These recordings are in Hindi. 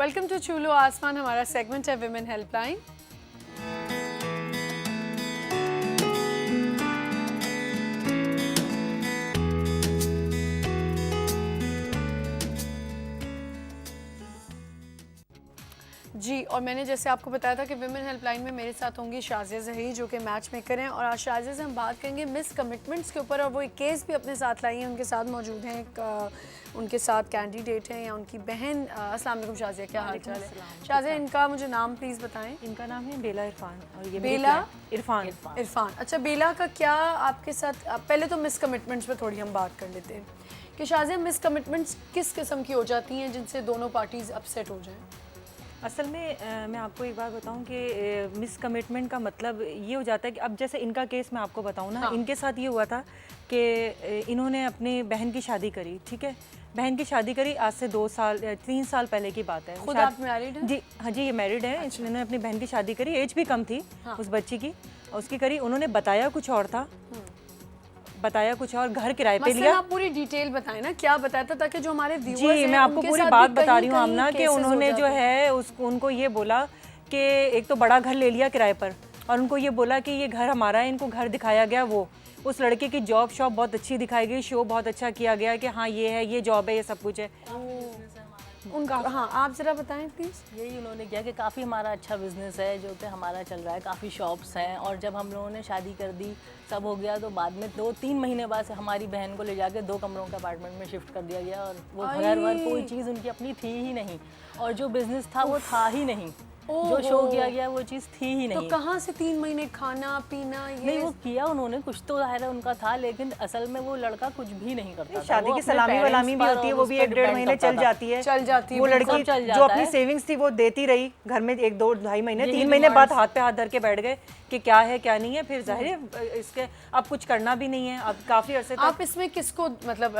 वेलकम टू चूलो आसमान। हमारा सेगमेंट है विमेन हेल्पलाइन। जी, और मैंने जैसे आपको बताया था कि विमेन हेल्पलाइन में मेरे साथ होंगी शाज़िया ज़हीर जो कि मैच मेकर हैं, और आज शाज़िया से हम बात करेंगे मिस कमिटमेंट्स के ऊपर। और वो एक केस भी अपने साथ लाई हैं, उनके साथ मौजूद हैं, उनके साथ कैंडिडेट हैं या उनकी बहन। अस्सलाम वालेकुम शाज़िया, क्या हाल चाल है? शाज़िया, इनका मुझे नाम प्लीज़ बताएं। इनका नाम है बेला इरफान और ये बेला इरफान। अच्छा, बेला का क्या आपके साथ, पहले तो मिस कमिटमेंट्स पे थोड़ी हम बात कर लेते हैं कि शाज़िया मिस कमिटमेंट्स किस किस्म की हो जाती हैं जिनसे दोनों पार्टीज अपसेट हो जाएं? असल में मैं आपको एक बात बताऊं कि मिस कमिटमेंट का मतलब ये हो जाता है कि अब जैसे इनका केस मैं आपको बताऊं ना, इनके साथ ये हुआ था कि इन्होंने अपनी बहन की शादी करी, ठीक है, बहन की शादी करी आज से 3 साल पहले की बात है। खुद आप मैरिड हैं? जी हाँ जी, ये मैरिड है। अच्छा। इन्होंने अपनी बहन की शादी करी, एज भी कम थी उस बच्ची की, उसकी करी। उन्होंने बताया कुछ और था, बताया कुछ और, घर किराए पे लिया। आप पूरी डिटेल बताएं ना, क्या बताया था, ताकि जो हमारे व्यूअर्स हैं जी मैं आपको पूरी बात बता रही हूँ आमना कि उन्होंने जो है उनको ये बोला कि एक तो बड़ा घर ले लिया किराए पर, और उनको ये बोला कि ये घर हमारा है। इनको घर दिखाया गया, वो उस लड़के की जॉब शॉप बहुत अच्छी दिखाई गई, शो बहुत अच्छा किया गया कि हाँ ये है, ये जॉब है, ये सब कुछ है उनका। हाँ, आप ज़रा बताएं प्लीज़। यही उन्होंने किया कि काफ़ी हमारा अच्छा बिजनेस है जो कि हमारा चल रहा है, काफ़ी शॉप्स हैं। और जब हम लोगों ने शादी कर दी, सब हो गया, तो बाद में 2-3 महीने बाद से हमारी बहन को ले जाके 2 कमरों के अपार्टमेंट में शिफ्ट कर दिया गया। और वो घर वर कोई चीज़ उनकी अपनी थी ही नहीं, और जो बिज़नेस था वो था ही नहीं, जो शो किया गया वो चीज़ थी ही नहीं। तो कहाँ से 3 महीने खाना पीना? ये नहीं, वो किया उन्होंने, कुछ तो ज़ाहिर है उनका था, लेकिन असल में वो लड़का कुछ भी नहीं करता था। शादी की सलामी वलामी भी होती है, वो भी 1-1.5 महीने चल जाती है। वो लड़की जो अपनी सेविंग्स थी वो देती रही घर में 1-2-2.5 महीने, 3 महीने बाद हाथ पे हाथ धर के बैठ गए कि क्या है क्या नहीं है। फिर जाहिर है इसके अब कुछ करना भी नहीं है, अब काफ़ी अरसे तक। आप इसमें किसको मतलब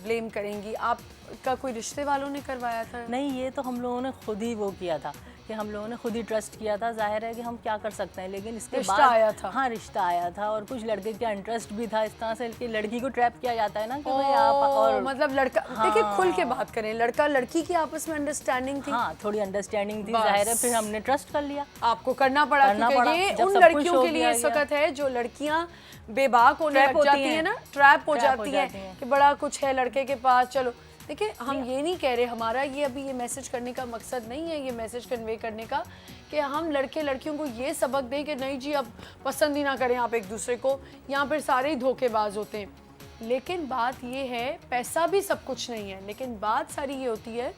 ब्लेम करेंगी? आपका कोई रिश्ते वालों ने करवाया था? नहीं, ये तो हम लोगों ने खुद ही वो किया था कि हम लोगों ने खुद ही ट्रस्ट किया था। जाहिर है कि हम क्या कर सकते हैं, लेकिन इसके बाद रिश्ता आया था। हाँ, रिश्ता आया था, और कुछ लड़के का इंटरेस्ट भी था इस तरह से कि लड़की को ट्रैप किया जाता है ना कि भाई आप, और मतलब लड़का, देखिए खुल के बात करें, लड़का लड़की की आपस में अंडरस्टैंडिंग थी। हाँ, थोड़ी अंडरस्टैंडिंग थी, जाहिर है फिर हमने ट्रस्ट कर लिया। आपको करना पड़ा क्योंकि ये उन लड़कियों के लिए इस वक्त है जो लड़कियां बेबाक होने लग जाती हैं ना, ट्रैप हो जाती हैं कि बड़ा कुछ है लड़के के पास। चलो देखिए, हम ये नहीं कह रहे, हमारा ये अभी ये मैसेज करने का मकसद नहीं है, ये मैसेज कन्वे करने का कि हम लड़के लड़कियों को ये सबक दें कि नहीं जी अब पसंद ही ना करें आप एक दूसरे को, यहाँ पर सारे ही धोखेबाज होते हैं। लेकिन बात ये है, पैसा भी सब कुछ नहीं है, लेकिन बात सारी ये होती है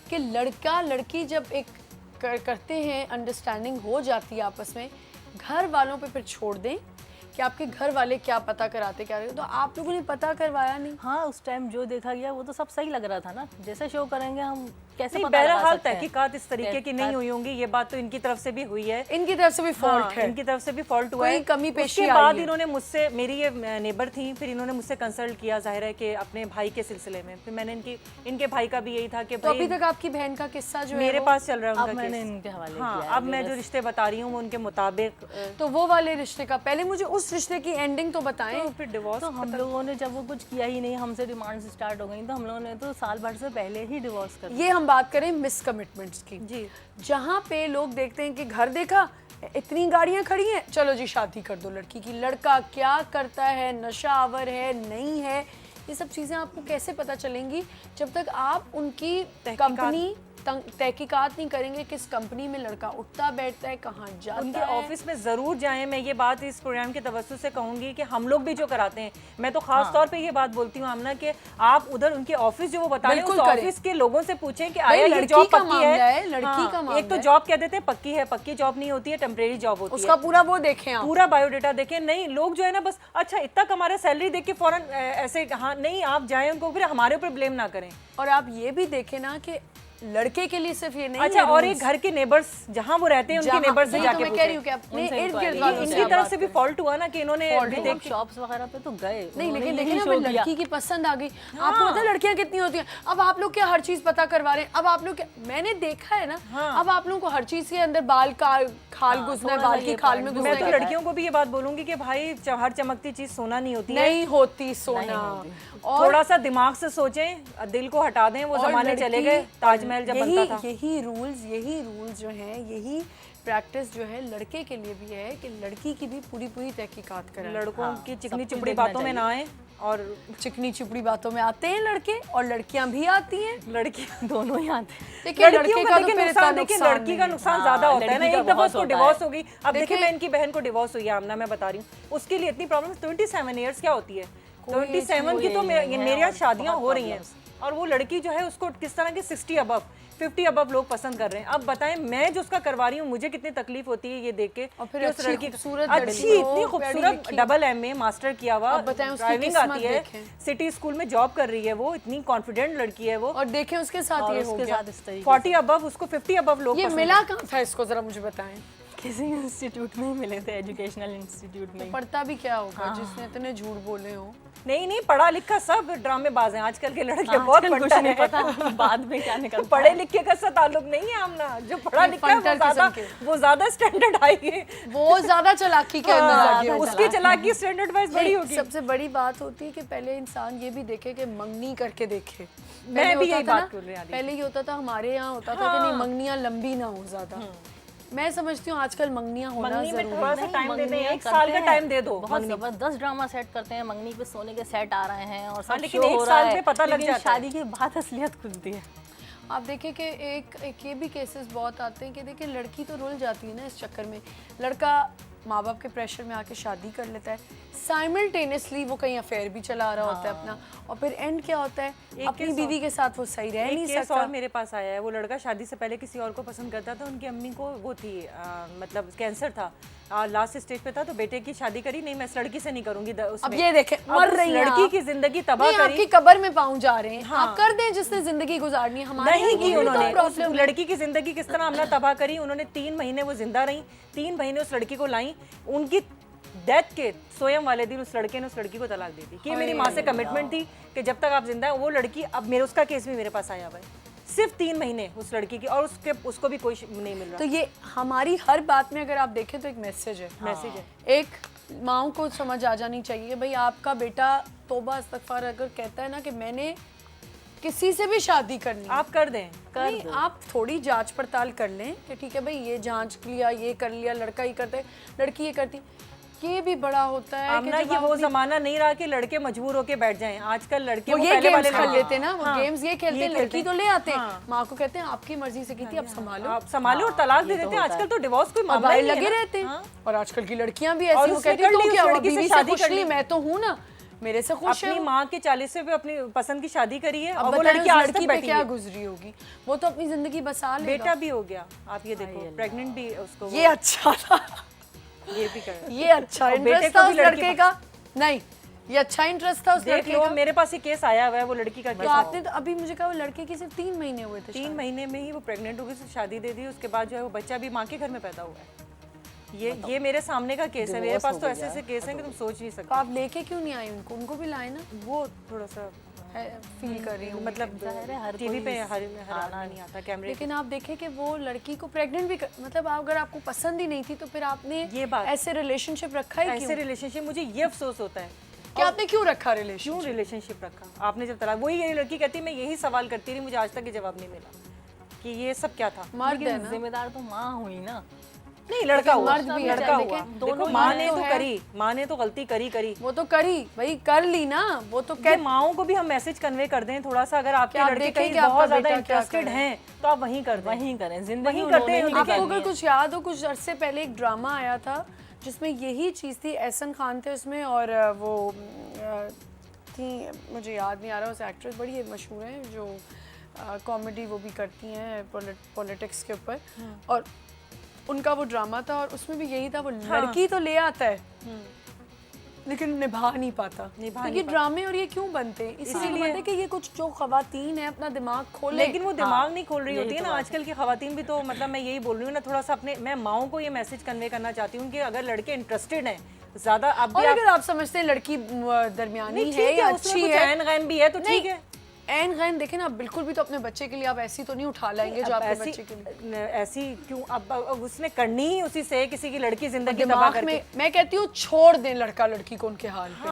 कि लड़का लड़की जब एक करते हैं, अंडरस्टैंडिंग हो जाती है आपस में, घर वालों पे फिर छोड़ दें कि आपके घर वाले क्या पता कराते क्या रहे। तो आप लोगों ने पता करवाया नहीं? हाँ, उस टाइम जो देखा गया वो तो सब सही लग रहा था ना, जैसे शो करेंगे हम कैसे पता बहरहाल लगा सकते हैं। तहकीकात इस तरीके की नहीं हुई होंगी, ये बात तो इनकी तरफ से भी हुई है, इनकी तरफ से भी फॉल्ट है, इनकी तरफ से भी फॉल्ट हुआ है। कमी पेशी उसके बाद इन्होंने मुझसे, मेरी ये नेबर थी, फिर इन्होंने मुझसे कंसल्ट किया जाहिर है कि अपने भाई के सिलसिले में। फिर मैंने इनके भाई का भी यही था कि तो अभी तक आपकी बहन का किस्सा जो मेरे पास चल रहा है उनका, मैंने इनके हवाले किया। है। अब मैं जो रिश्ते बता रही हूँ वो उनके मुताबिक। तो वो वाले रिश्ते का पहले मुझे उस रिश्ते की एंडिंग तो बताएं। तो फिर डिवोर्स, तो हम लोगों ने जब वो कुछ किया ही नहीं, हमसे डिमांड्स स्टार्ट हो गई, तो हम लोगों ने तो साल भर से पहले ही डिवोर्स कर दिया। ये हम बात करें मिस कमिटमेंट्स की जी, जहाँ पे लोग देखते हैं कि घर देखा, इतनी गाड़ियां खड़ी हैं, चलो जी शादी कर दो लड़की की। लड़का क्या करता है, नशा आवर है नहीं है, ये सब चीज़ें आपको कैसे पता चलेंगी जब तक आप उनकी कंपनी तहकीकात नहीं करेंगे, किस कंपनी में लड़का उठता बैठता है, कहाँ जाता उनके है। ऑफिस में ज़रूर जाएं। मैं ये बात इस प्रोग्राम के तवज्जुह से कहूँगी कि हम लोग भी जो कराते हैं, मैं तो खास तौर पे ये बात बोलती हूँ आमना कि आप उधर उनके ऑफिस जो वो बता रहे हैं उस ऑफिस के लोगों से पूछें कि आया ये जॉब पक्की है, लड़की का मामला। एक तो जॉब कह देते हैं पक्की है, पक्की जॉब नहीं होती है, टेम्परेरी जॉब होती है, उसका पूरा वो देखें आप, पूरा बायोडेटा देखें। नहीं, लोग जो है ना बस अच्छा इतना कमा रहे, सैलरी देख के फौरन ऐसे, हाँ नहीं, आप जाएं उनको फिर हमारे ऊपर ब्लेम ना करें। और आप ये भी देखें ना कि लड़के के लिए सिर्फ ये नहीं अच्छा है और एक घर के नेबर्स जहाँ वो रहते हैं उनके नेबर्स से जाके मैं कह रही हूँ कि अपने इर्द गिर्द वालों से इनकी तरफ से भी फॉल्ट हुआ ना कि इन्होंने देख शॉप्स वगैरह पे तो गए नहीं, लेकिन देखिए ना अभी लड़की की पसंद आ गई। आपको पता है लड़कियां कितनी होती हैं, अब आप लोग क्या हर चीज पता करवा रहे हैं, अब आप लोग क्या, मैंने देखा है ना, अब आप लोगों को हर चीज के अंदर बाल का खाल घुसना है, बाल की खाल में घुसना है। मैं तो लड़कियों को भी ये बात बोलूंगी कि भाई हर चमकती चीज सोना नहीं होती है, नहीं होती सोना। और थोड़ा सा दिमाग से सोचें, दिल को हटा दें, वो जमाने चले गए, ताजमहल ताजमहल जब बनता था। यही रूल्स जो हैं, यही प्रैक्टिस जो है लड़के के लिए भी है कि लड़की की भी पूरी पूरी तहकीकात कराएं। लड़कों की चिकनी चुपड़ी बातों में ना आए, और चिकनी चुपड़ी बातों में आते हैं लड़के, और लड़कियां भी आती हैं, लड़की दोनों ही आते हैं। देखिए लड़कियों लड़के का तो देखिए फिर इतना नुकसान, देखिए नुकसान लड़की का नहीं। नुकसान ज्यादा होता है ना। लड़की का एक दफा बहुत उसको होता डिवोर्स है। हो गई, अब देखिए मैं इनकी बहन को डिवोर्स हुई है, आमना मैं बता रही हूँ, उसके लिए इतनी प्रॉब्लम। 27 ईयर्स क्या होती है, 27 की तो मेरी शादियां हो रही हैं, और वो लड़की जो है उसको किस तरह की 60 अबव 50 अबव लोग पसंद कर रहे हैं। अब बताएं मैं जो उसका करवा रही हूँ मुझे कितनी तकलीफ होती है ये देख के, और फिर कि उस अच्छी लड़की खूबसूरत अच्छी लड़की हो, इतनी पढ़ी खूबसूरत लिखी। डबल MA मास्टर किया हुआ, अब बताएं उसकी ड्राइविंग किस्मत आती है, देखें। सिटी स्कूल में जॉब कर रही है, वो इतनी कॉन्फिडेंट लड़की है वो, और देखें उसके साथ और ये हो उसके गया। साथ इस तरीके 40 अबव, उसको 50 अबव लोग ये पसंद मिला कहाँ था इसको, जरा मुझे बताएं। किसी इंस्टीट्यूट में ही मिले थे, एजुकेशनल इंस्टीट्यूट में ही। पढ़ता भी क्या होगा जिसने इतने झूठ बोले हो। नहीं पढ़ा लिखा सब ड्रामेबाज हैं आजकल के लड़के, बहुत आजकल कुछ पढ़ता नहीं है। पता बाद में क्या निकलता पढ़े है। लिखे का सा ताल्लुक नहीं है आमना, जो पढ़ा लिखा है फंटर किस्म वो ज्यादा स्टैंडर्ड हाई है, वो ज्यादा चालाकी के अंदर लगे हो। उसकी चालाकी स्टैंडर्ड वाइज बड़ी होगी। सबसे बड़ी बात होती है कि पहले इंसान ये भी देखे कि मंगनी करके देखे। मैं पहले भी होता यही था बात ना, कर रही हूँ। पहले ये होता था, हमारे यहाँ होता था कि नहीं मंगनियाँ लंबी ना हो ज्यादा। मैं समझती हूँ आजकल मंगनियाँ होना मंगनी में जरूरी थोड़ा सा नहीं, टाइम दे दें, मंगनियाँ 1 साल का करते टाइम हैं। दे दो। बहुत जबरदस्त ड्रामा सेट करते हैं, मंगनी पे सोने के सेट आ रहे हैं और सब लेकिन शो 1 हो रहा साल है, पे पता लग लेकिन जाता है। शादी के बाद असलियत खुलती है। आप देखिए कि एक ये भी केसेस बहुत आते हैं कि देखिए लड़की तो रुल जाती है ना इस चक्कर में, लड़का माँ बाप के प्रेशर में आके शादी कर लेता है, साइमल्टेनियसली वो कहीं अफेयर भी चला रहा होता है अपना, और फिर एंड क्या होता है, अपनी बीवी के साथ वो सही रह नहीं केस सकता। और मेरे पास आया है, वो लड़का शादी से पहले किसी और को पसंद करता था, उनकी अम्मी को वो थी मतलब कैंसर था, लास्ट स्टेज पे था, तो बेटे की शादी करी, नहीं मैं इस लड़की से नहीं करूंगी। अब ये देखें मर रही हैं लड़की आप। की जिंदगी तबाह नहीं, करी, आपकी कब्र में पाँव जा रहे हैं, आप कर दें जिसने जिंदगी गुजारनी है। हमारे नहीं यहाँ की ये भी तो उन्होंने। उस प्रॉब्लम है। लड़की की जिंदगी किस तरह हमने तबाह करी, उन्होंने 3 महीने वो जिंदा रही, 3 महीने उस लड़की को लाई, उनकी डेथ के स्वयं वाले दिन उस लड़के ने उस लड़की को तलाक दे दी कि मेरी माँ से कमिटमेंट थी कि जब तक आप जिंदा है। वो लड़की, अब मेरे उसका केस भी मेरे पास आया हुआ है, सिर्फ 3 महीने उस लड़की की, और उसको भी कोई नहीं मिल रहा। तो ये हमारी हर बात में अगर आप देखें तो एक मैसेज है, मैसेज है। एक माओ को समझ आ जानी चाहिए भाई, आपका बेटा तौबा इस्तगफार अगर कहता है ना कि मैंने किसी से भी शादी करनी है, आप कर दें, नहीं आप थोड़ी जांच पड़ताल कर लें कि ठीक है भाई ये जांच लिया, ये कर लिया, लड़का ये करता है, लड़की ये करती, ये भी बड़ा होता है कि आमना जब ये आप वो अपनी- जमाना नहीं रहा कि लड़के मजबूर होके बैठ जाएं। आजकल लड़के वो ये पहले गेम्स वाले खेल नहीं। लेते हैं ना, वो हाँ, गेम्स ये खेलते हैं, लड़की तो ले आते हैं, हाँ। माँ को कहते हैं आपकी मर्जी से की थी, अब संभालो, आप संभालो और तलाक दे देते हैं। आजकल तो डिवोर्स कोई मामला ही मोबाइल नहीं लगे है ना। रहते हैं। हाँ। और आजकल की लड़कियां भी और ऐसी, वो उसने कहती हैं कर तो ली, क्या उस हुआ, लड़की से बीवी से शादी खुश कर नहीं, ली। मैं तो हूँ ना, मेरे से खुश है अपनी वो। माँ के 40वें पे अपनी पसंद की शादी करी है, अब और वो बताएं लड़की उस आज लड़की तक पे बैठी क्या है। गुजरी होगी, वो तो अपनी जिंदगी बसा लेगा। बेटा भी हो गया, आप ये देखो, प्रेग्नेंट भी उसको, ये अच्छा था, ये भी कर, ये अच्छा और बेटे इंटरेस्ट को था भी उस लड़की लड़के का, नहीं ये अच्छा इंटरेस्ट था उस देख लड़के लो। का। मेरे पास ये केस आया हुआ है, वो लड़की का तो केस। आपने तो अभी मुझे कहा वो लड़के की सिर्फ 3 महीने हुए थे, 3 महीने में ही वो प्रेग्नेंट हो गई, उससे शादी दे दी, उसके बाद जो है वो बच्चा भी माँ के घर में पैदा हुआ है। ये मेरे सामने का केस है, मेरे पास तो ऐसे ऐसे केस हैं कि तुम सोच नहीं तो सकते। आप लेके क्यों नहीं आई उनको, उनको भी लाए ना, वो थोड़ा सा फील कर रही हूँ मतलब टीवी पे हर आना नहीं आता, कैमरे। लेकिन आप देखें कि वो लड़की को प्रेग्नेंट भी मतलब अगर आपको पसंद ही नहीं थी तो फिर आपने ये बात, ऐसे रिलेशनशिप रखा है ऐसे क्यों, रिलेशनशिप, मुझे ये अफसोस होता है कि आपने क्यों रखा रिलेशन, क्यों रिलेशनशिप रखा आपने जब तलाक। वही ये लड़की कहती, मैं यही सवाल करती रही, मुझे आज तक ये जवाब नहीं मिला कि ये सब क्या था। मर्द है लेकिन ना, जिम्मेदार तो माँ हुई ना। नहीं, लड़का हुआ, मर्द भी है, लड़का लेकिन हुआ। दोनों देखो माँ मर्द ने तो तो है। करी, माँ ने तो गलती करी। वो तो करी भाई, कर ली ना, वो तो क्या माओं को भी हम मैसेज कन्वे कर दें थोड़ा सा, अगर आपके आप लड़के देखें कहीं कि आपका बहुत ज्यादा बेटा क्या इंटरेस्टेड कर रहा हैं तो आप वहीं कर दें, वहीं करें, जिंदगी वहीं करते हैं। उन्होंने ही आपको निकाली अगर है। कुछ याद हो, कुछ अरसे पहले एक ड्रामा आया था जिसमें यही चीज़ थी, एहसन खान थे उसमें, और वो थी, मुझे याद नहीं आ रहा, उस एक्ट्रेस बड़ी मशहूर है जो कॉमेडी वो भी करती हैं पॉलिटिक्स के ऊपर, और उनका वो ड्रामा था और उसमें भी यही था, वो लड़की तो ले आता है लेकिन निभा नहीं पाता। तो ये ड्रामे और ये क्यों बनते हैं, इसीलिए बनते हैं कि ये कुछ जो खवातीन है अपना दिमाग खोले, लेकिन वो दिमाग नहीं खोल रही होती है ना। आजकल की खवातीन भी तो, मतलब मैं यही बोल रही हूँ ना, थोड़ा सा अपने, मैं माओं को ये मैसेज कन्वे करना चाहती हूँ कि अगर लड़के इंटरेस्टेड हैं ज्यादा, अब और भी अगर आप समझते हैं लड़की दरमियानी है या अच्छी है, ऐन गैन भी है तो ठीक है। ऐन गैन देखें ना, बिल्कुल भी तो अपने बच्चे के लिए आप ऐसी तो नहीं उठा लाएंगे जो आपके बच्चे के लिए, ऐसी क्यों अब उसने करनी ही उसी से, किसी की लड़की जिंदगी तबाह दिमाग करके। में मैं कहती हूँ छोड़ दें लड़का लड़की को उनके हाल पे।